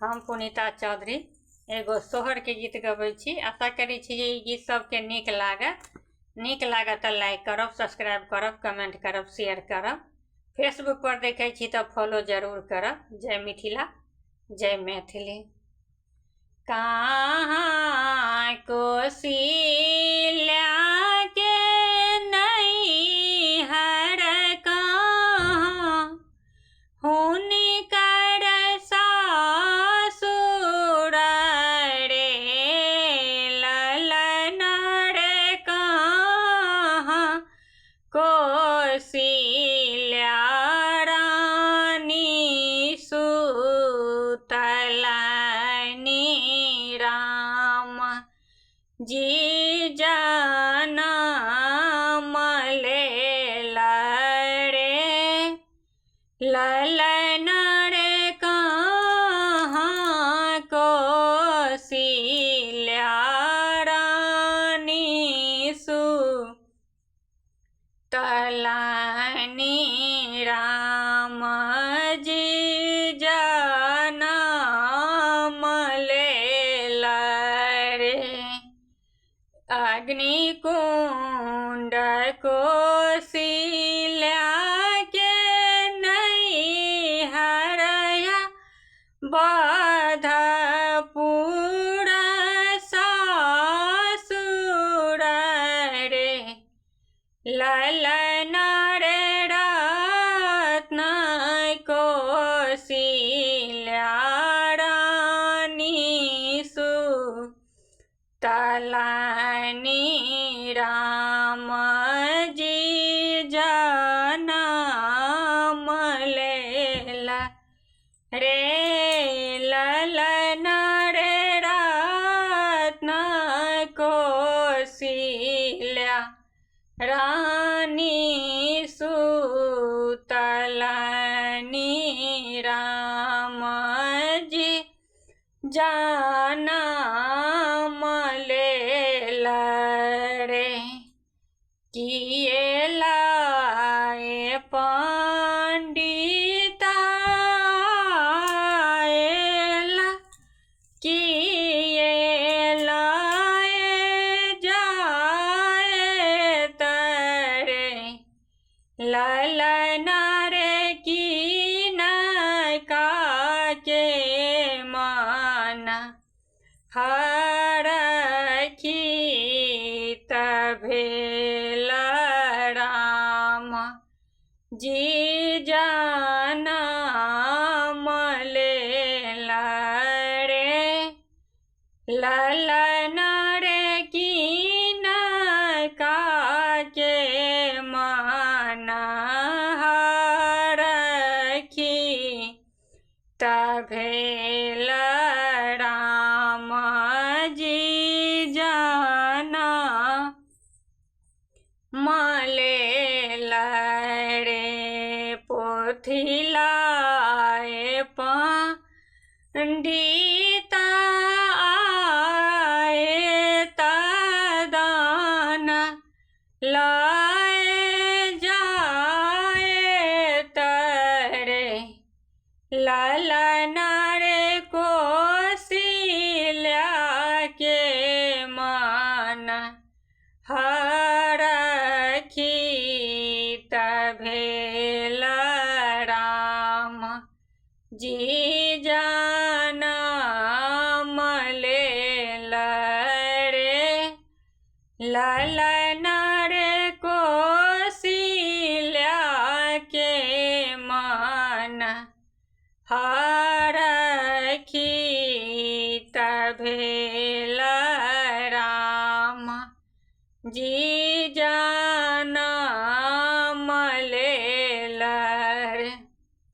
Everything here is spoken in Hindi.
हम पुनीता चौधरी एगो सोहर के गीत गबै छी। आशा करै छी जे ई गीत सबके नीक लागत तऽ लाइक करब, सब्सक्राइब करब, कमेंट करब, शेयर करब। फेसबुक पर देखै छी तऽ फॉलो जरूर करब। जय मिथिला, जय मैथिली। कहाँ कोसिला के नैहर कहाँ हुनकर सासुर रे, ललन रे कहाँ कोसिला रानी सुतलनि राम जी जनम लेला रे, ललन रे कहाँ कोसिला रानी सुतलनि राम जी जनम लेला रे। अग्निकुंड कोसिला के नैहर बधपुर सासुर रे, ललन रे रत्न कोसिला रानी सुतलनि राम जी जनम लेला रे, ललन रे रत्न कोसिला रानी सुतलनि राम जी जनम लेला रे। किएला ए पंडिता एला, किएला ए जाएत रे, ललन रे किनका के मन हरखित भेल राम जी जनम लेला रे, ललन रे किनका के मन हरखित भेल राम जी जनम लेला रे। पोथिला ए पंडिता आए तदान लाए जाएत रे, ललन रे कोसिला के मन हरखित भेल राम जी जनम लेला रे, ललन रे कोसिला के मन हरखित भेल राम जी जनम